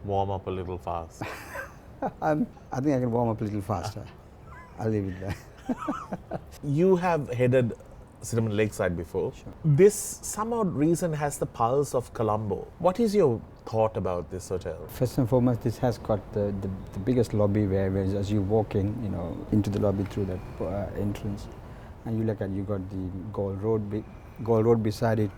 warm up a little fast? I think I can warm up a little faster. I'll leave it there. You have headed Cinnamon Lakeside before. Sure. This some odd reason has the pulse of Colombo. What is your thought about this hotel? First and foremost, this has got the biggest lobby where as you walk in, into the lobby through that entrance, and you look at, you got the Gold Road beside it.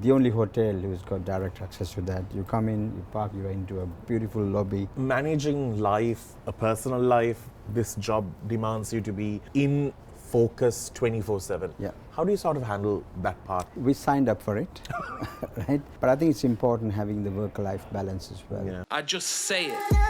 The only hotel who's got direct access to that. You come in, you park, you are into a beautiful lobby. Managing life, a personal life, this job demands you to be in focus 24/7. Yeah. How do you sort of handle that part? We signed up for it, right? But I think it's important having the work-life balance as well. Yeah. I just say it.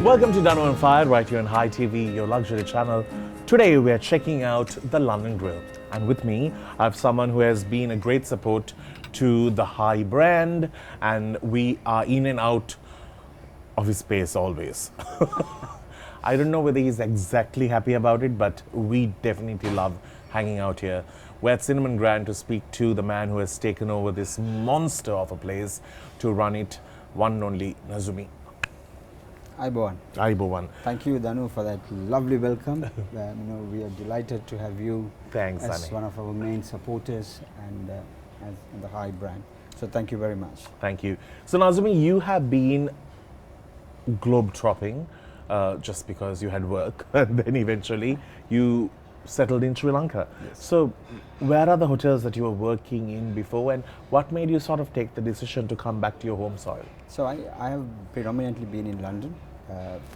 Welcome to Danu on Fire, right here on Hi TV, your luxury channel. Today we are checking out the London Grill. And with me, I have someone who has been a great support to the Hi brand, and we are in and out of his space always. I don't know whether he's exactly happy about it, but we definitely love hanging out here. We're at Cinnamon Grand to speak to the man who has taken over this monster of a place to run it, one and only Nazoomi. Aibowan. Aibowan. Thank you, Danu, for that lovely welcome. We are delighted to have you Thanks, as Sunny. one of our main supporters and as the Hi brand. So thank you very much. Thank you. So Nazoomi, you have been globe-trotting just because you had work, and then eventually you settled in Sri Lanka. Yes. So where are the hotels that you were working in before, and what made you sort of take the decision to come back to your home soil? So I have predominantly been in London.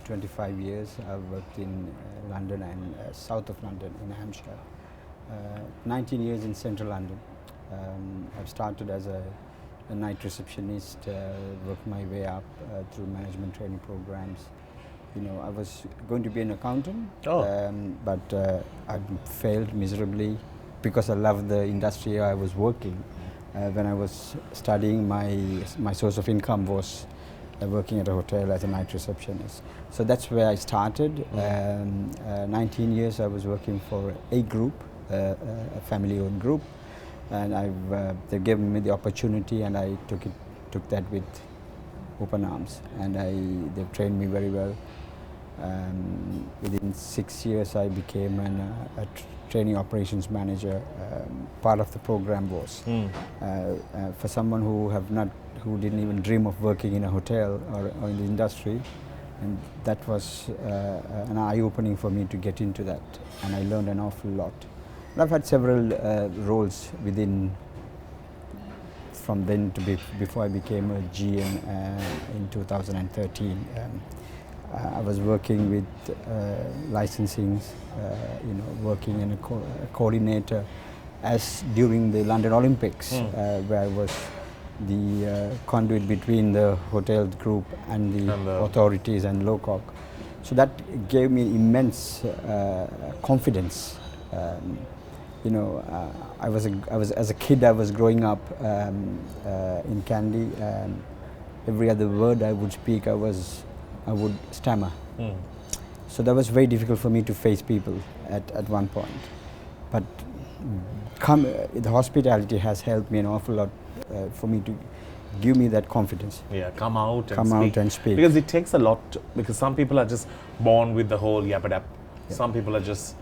25 years I've worked in London and south of London in Hampshire. 19 years in central London. I've started as a night receptionist, worked my way up through management training programs. I was going to be an accountant, but I failed miserably because I loved the industry I was working. When I was studying, my source of income was working at a hotel as a night receptionist. So that's where I started. 19 years I was working for a group, a family-owned group, and they gave me the opportunity, and I took that with open arms, and they trained me very well. Within 6 years I became a training operations manager. Part of the program was for someone who didn't even dream of working in a hotel or in the industry, and that was an eye-opening for me to get into that, and I learned an awful lot. And I've had several roles from then to before I became a GM in 2013. I was working with licensing, working in a coordinator as during the London Olympics, where I was the conduit between the hotel group and the authorities and LOCOC. So that gave me immense confidence. As a kid, I was growing up in Kandy. Every other word I would speak, I would stammer. So that was very difficult for me to face people at one point. But the hospitality has helped me an awful lot for me to give me that confidence. Yeah, come out and speak. Because it takes a lot, because some people are just born with the whole yappadap. Yeah. Some people are just,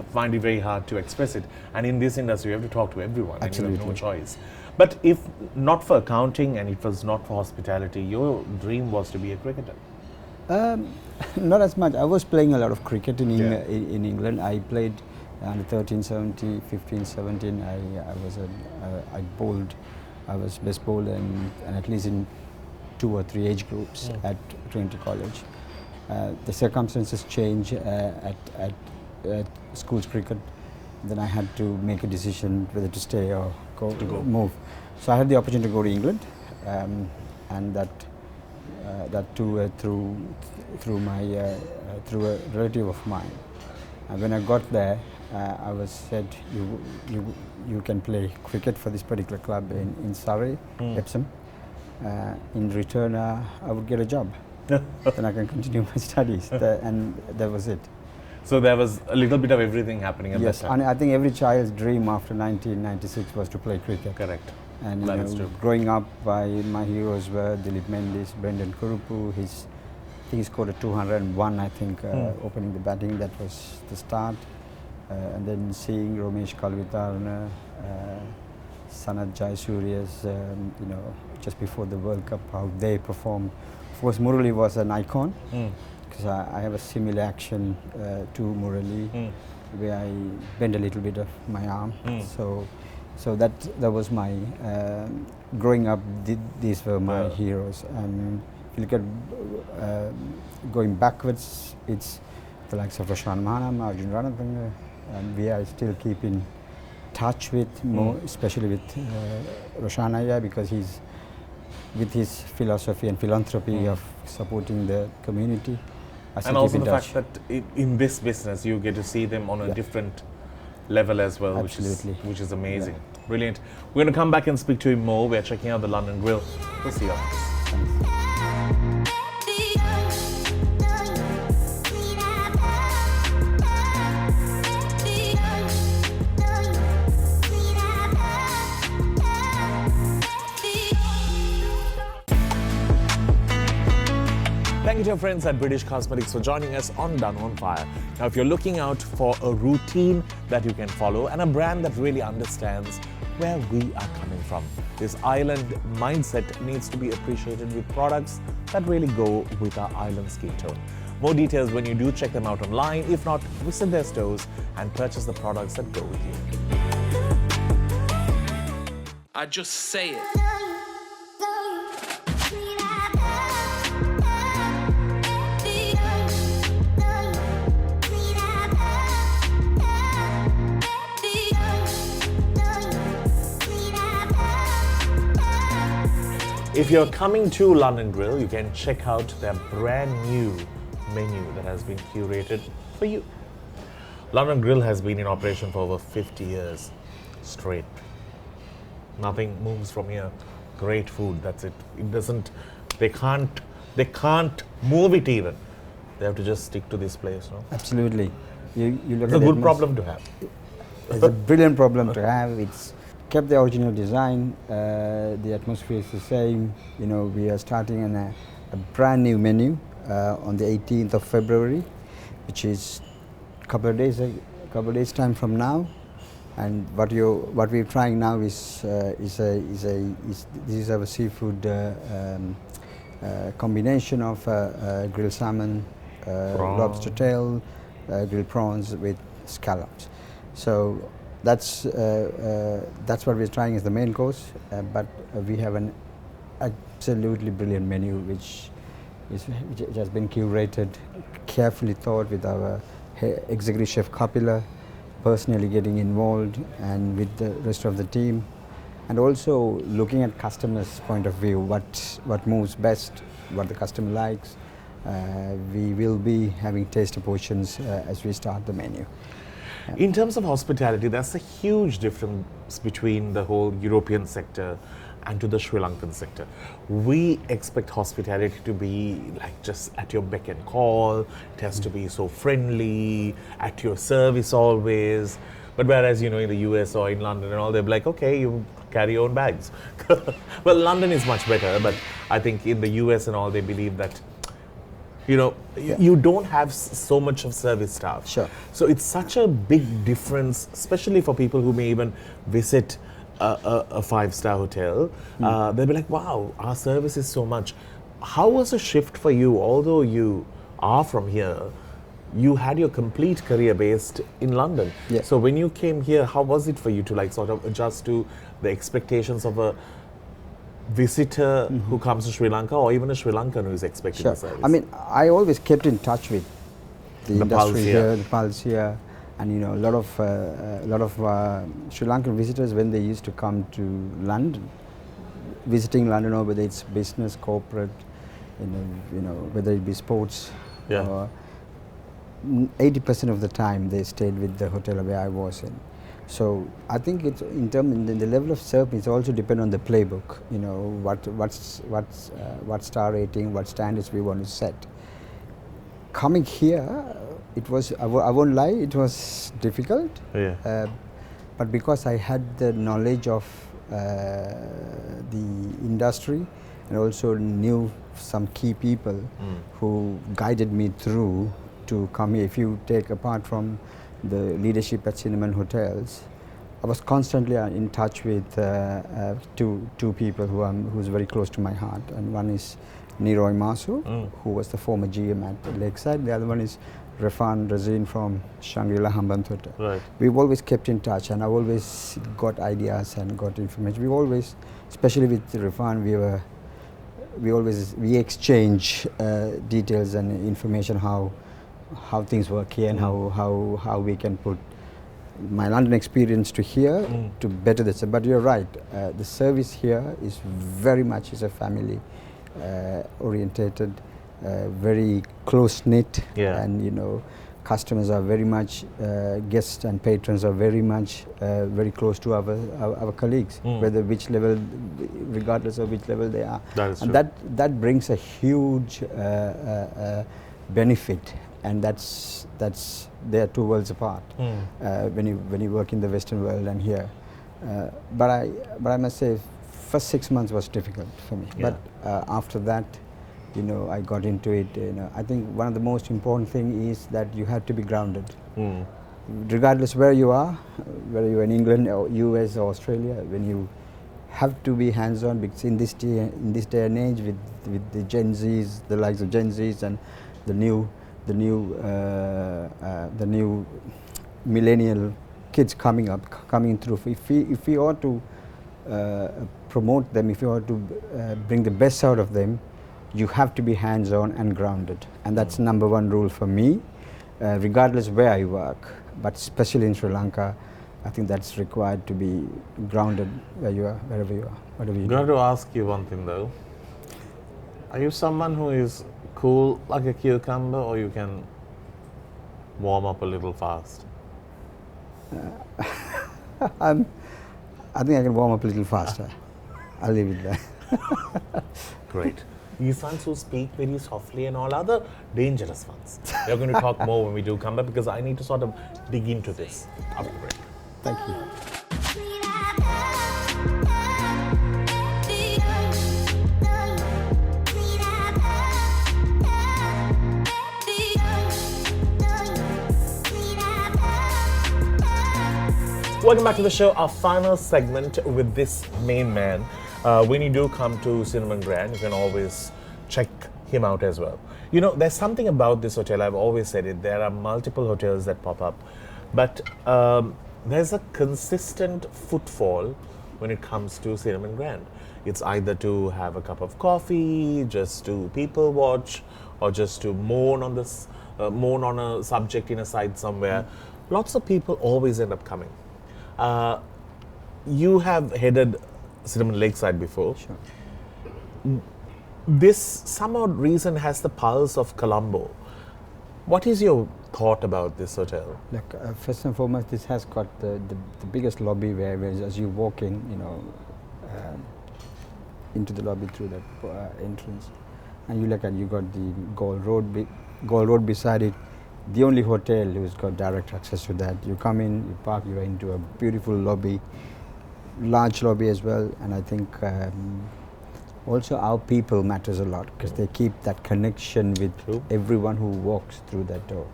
find it very hard to express it. And in this industry, you have to talk to everyone. Absolutely. And you have no choice. But if not for accounting and it was not for hospitality, your dream was to be a cricketer. Not as much. I was playing a lot of cricket in England. I played under 13, 17, 15, 17. I bowled. I was best bowler and at least in 2 or 3 age groups at Trinity College. The circumstances changed at schools cricket. Then I had to make a decision whether to stay or move. So I had the opportunity to go to England, and that too through a relative of mine. And when I got there, I was said you can play cricket for this particular club in Surrey, Epsom. In return, I would get a job. Then I can continue my studies, and that was it. So there was a little bit of everything happening at that time. Yes, and I think every child's dream after 1996 was to play cricket. Correct. And that is true. Growing up, my heroes were Dilip Mendis, Brendan Kurupu. He scored a 201, I think, opening the batting. That was the start. And then seeing Romesh Kalvitarna, Sanat Jayasuriya's, just before the World Cup, how they performed. Of course, Murali was an icon, because I have a similar action to Murali, where I bend a little bit of my arm. So that was my growing up. These were my heroes. And if you look at going backwards, it's the likes of Roshan Mahanam, Arjun Ranatanga, and we are still keep in touch with more, especially with Roshan Ayya, because he's with his philosophy and philanthropy of supporting the community. And also the fact that in this business you get to see them on a different level as well, which is amazing. Yeah. Brilliant. We're going to come back and speak to him more. We're checking out the London Grill. We'll see you on this. Thanks. Thank you to our friends at British Cosmetics for joining us on Danu on Fire. Now, if you're looking out for a routine that you can follow and a brand that really understands where we are coming from, this island mindset needs to be appreciated with products that really go with our island skin tone. More details when you do check them out online. If not, visit their stores and purchase the products that go with you. I just say it. If you're coming to London Grill, you can check out their brand new menu that has been curated for you. London Grill has been in operation for over 50 years straight. Nothing moves from here. Great food, that's it. They can't move it even. They have to just stick to this place, no? Absolutely. You look it's at a good problem to have. It's a brilliant problem to have. It's kept the original design. The atmosphere is the same. We are starting on a brand new menu on the 18th of February, which is a couple of days time from now. And what we're trying now is this is our seafood combination of grilled salmon, lobster tail, grilled prawns with scallops. So that's what we're trying as the main course. But we have an absolutely brilliant menu which has been curated, carefully thought with our executive chef Kapila personally getting involved, and with the rest of the team, and also looking at customers' point of view, what moves best, what the customer likes. We will be having taster portions as we start the menu. Yeah. In terms of hospitality, there's a huge difference between the whole European sector and to the Sri Lankan sector. We expect hospitality to be like just at your beck and call. It has to be so friendly, at your service always. But whereas, in the US or in London and all, they're like, okay, you carry your own bags. Well, London is much better, but I think in the US and all, they believe that, you don't have so much of service staff. Sure. So it's such a big difference, especially for people who may even visit a five-star hotel. They'll be like, wow, our service is so much. How was the shift for you? Although you are from here, you had your complete career based in London. Yeah. So when you came here, how was it for you to sort of adjust to the expectations of a visitor who comes to Sri Lanka, or even a Sri Lankan who is expecting a service? I mean, I always kept in touch with the industry pulse here. the pulse here, and a lot of Sri Lankan visitors, when they used to come to London, visiting London, or whether it's business, corporate, whether it be sports, Yeah. or 80% of the time they stayed with the hotel where I was in. So I think it's in the level of service, it's also depend on the playbook. What star rating, what standards we want to set. Coming here, it was, I won't lie, it was difficult. Yeah. But because I had the knowledge of the industry, and also knew some key people who guided me through to come here. If you take apart from the leadership at Cinnamon Hotels, I was constantly in touch with two people who's very close to my heart, and one is Niroy Masu, who was the former GM at Lakeside. The other one is Refan Razin from Shangri-La Hambantota. Right. We've always kept in touch, and I've always got ideas and got information. We always, especially with Refan, we exchange details and information how things work here, and how we can put my London experience to here to better this. But you're right, the service here is very much a family orientated, very close knit, and customers are very much, guests and patrons are very much very close to our colleagues, regardless of which level they are. That is and true. that brings a huge benefit, and that's they are two worlds apart when you work in the Western world and here. But I must say, first 6 months was difficult for me. Yeah. But after that, I got into it. I think one of the most important thing is that you have to be grounded, regardless where you are, whether you're in England or US or Australia. When you have to be hands-on, because in this day and age, with the Gen Zs, the likes of Gen Zs, and the new millennial kids coming through. If we ought to promote them, if you ought to bring the best out of them, you have to be hands-on and grounded, and that's number one rule for me, regardless where I work, but especially in Sri Lanka. I think that's required to be grounded where you are, wherever you are, whatever you I'm do. going to ask you one thing though. Are you someone who is cool like a cucumber, or you can warm up a little fast? I think I can warm up a little faster. I'll leave it there. Great. These ones who speak very softly and all other dangerous ones. We're going to talk more when we do come back, because I need to sort of dig into this after the break. Thank you. Welcome back to the show, our final segment with this main man. When you do come to Cinnamon Grand, you can always check him out as well. There's something about this hotel, I've always said it, there are multiple hotels that pop up, but there's a consistent footfall when it comes to Cinnamon Grand. It's either to have a cup of coffee, just to people watch, or just to moan on a subject in a site somewhere. Lots of people always end up coming. You have headed Cinnamon Lakeside before. Sure. This some odd reason has the pulse of Colombo. What is your thought about this hotel? First and foremost, this has got the biggest lobby where as you walk in, into the lobby through that entrance, and you got the Gold Road beside it. the only hotel who's got direct access to that. You come in, you park, you're into a beautiful lobby, large lobby as well, and I think also our people matters a lot because they keep that connection with everyone who walks through that door,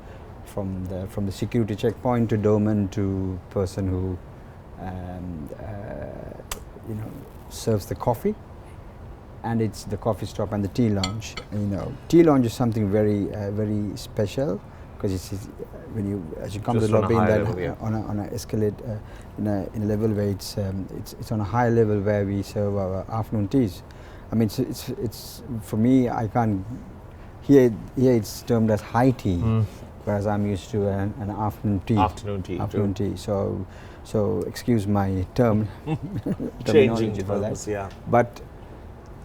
from the security checkpoint to doorman to person who serves the coffee, and it's the coffee stop and the tea lounge. Tea lounge is something very very special because it's as you come Just to the lobby on a high in that level, yeah. on a escalate in a level where it's on a high level where we serve our afternoon teas. I mean, it's for me, I can't here it's termed as high tea, whereas I'm used to an afternoon tea. Afternoon tea. So excuse my terminology for that. Yeah. But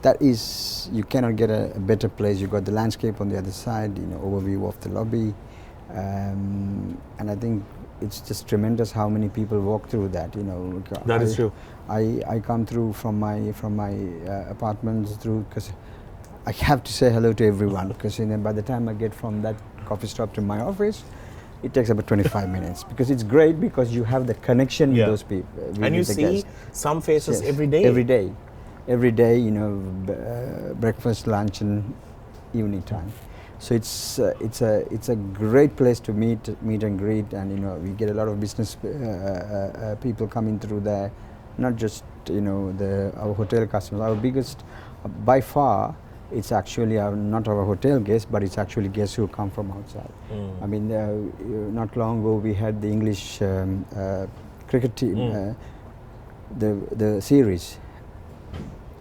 that is, you cannot get a better place. You got the landscape on the other side, overview of the lobby, and I think it's just tremendous how many people walk through that. That is true. I come through from my apartments through because I have to say hello to everyone because by the time I get from that coffee stop to my office, it takes about 25 minutes because it's great because you have the connection with those people. And you see some faces every day. Every day, breakfast, lunch, and evening time. So it's a great place to meet and greet, and we get a lot of business people coming through there. Not just our hotel customers. Our biggest, by far, it's actually not our hotel guests, but it's actually guests who come from outside. I mean, not long ago we had the English cricket team, the series.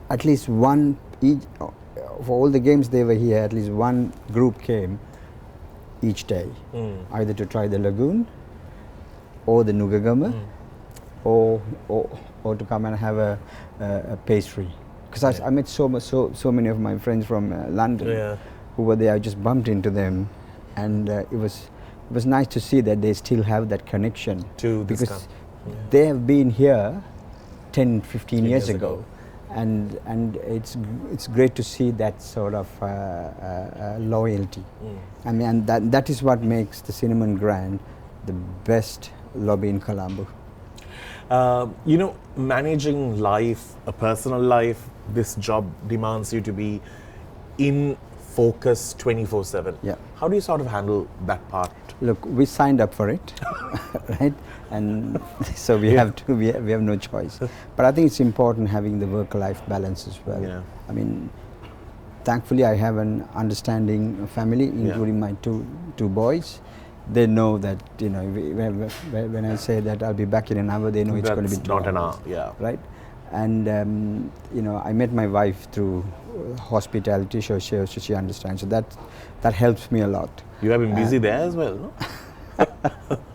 At least one each for all the games they were here. At least one group came each day, either to try the lagoon, or the nugagama, or to come and have a pastry. Because I met so many of my friends from London who were there. I just bumped into them, and it was nice to see that they still have that connection to because they have been here 10, 15 years ago. And it's great to see that sort of loyalty. I mean, and that is what makes the Cinnamon Grand the best lobby in Colombo. Managing life, a personal life, this job demands you to be in focus 24/7. Yeah. How do you sort of handle that part? Look, we signed up for it, right? And so we have to. We have no choice. But I think it's important having the work-life balance as well. Yeah. I mean, thankfully I have an understanding family, including my two boys. They know that when I say that I'll be back in an hour, they know it's going to be 2 not an hours, hour. Yeah. right? And I met my wife through hospitality, so she understands. So that helps me a lot. You have been busy there as well, no?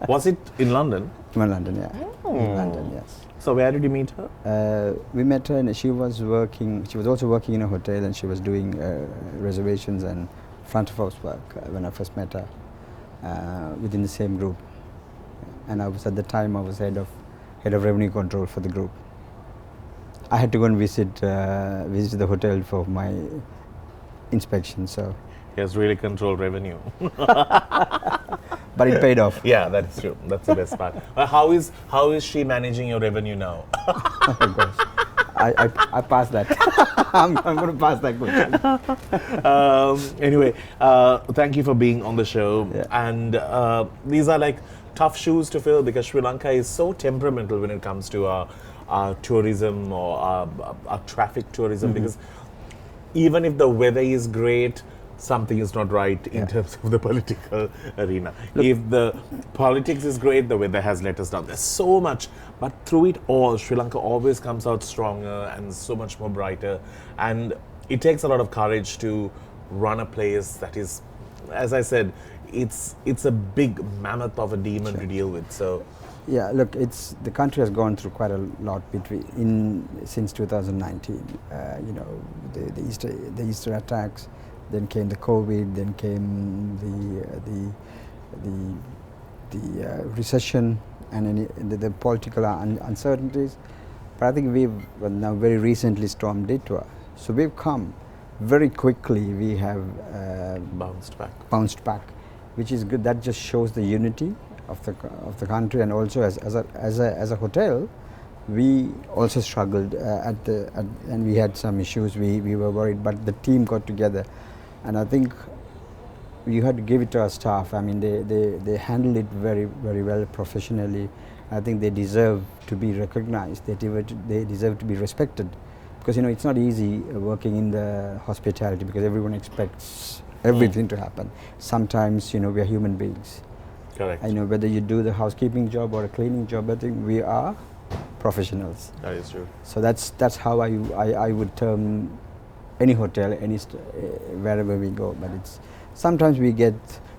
Was it in London? In London, yeah. In London, yes. So where did you meet her? We met her, and she was also working in a hotel, and she was doing reservations and front of house work when I first met her, within the same group. And I was at the time head of revenue control for the group. I had to go and visit the hotel for my inspection. So He has really controlled revenue. but it paid off. Yeah, that is true. That's the best part. How is she managing your revenue now? Oh gosh. I passed that. I'm going to pass that question. Anyway, thank you for being on the show. Yeah. And these are like tough shoes to fill because Sri Lanka is so temperamental when it comes to our tourism or our traffic tourism. Because even if the weather is great, something is not right in terms of the political arena. If the politics is great, the weather has let us down. There's so much, but through it all, Sri Lanka always comes out stronger and so much more brighter. And it takes a lot of courage to run a place that is, as I said, it's a big mammoth of a demon to deal with. So, yeah, look, the country has gone through quite a lot since 2019. The Easter attacks. Then came the COVID. Then came the recession and the political uncertainties. But I think we've now very recently stormed Ditwa. So we've come very quickly. We have bounced back. which is good. That just shows the unity of the country, and also as a hotel, we also struggled and we had some issues. We were worried, but the team got together, and I think you had to give it to our staff. I mean, they handled it very, very well, professionally. I think they deserve to be recognized. They deserve to be respected, because you know it's not easy working in the hospitality, because everyone expects everything to happen. Sometimes, you know, we are human beings. Correct. I know whether you do the housekeeping job or a cleaning job, I think we are professionals. That is true. So that's how I would term any hotel, wherever we go. But it's sometimes we get,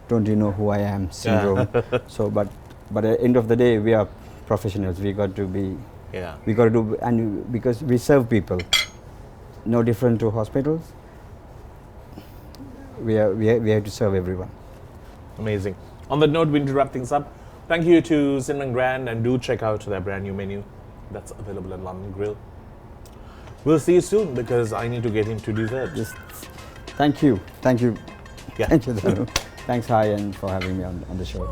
don't you know who I am syndrome. So but at the end of the day, we are professionals. We got to be. Yeah. We got to do, and because we serve people, no different to hospitals. We have to serve everyone. Amazing. On that note, we need to wrap things up. Thank you to Cinnamon Grand, and do check out their brand new menu that's available at London Grill. We'll see you soon, because I need to get into dessert. Just thank you. Yeah. Thank you, Danu. Thanks, Hi, and for having me on the show.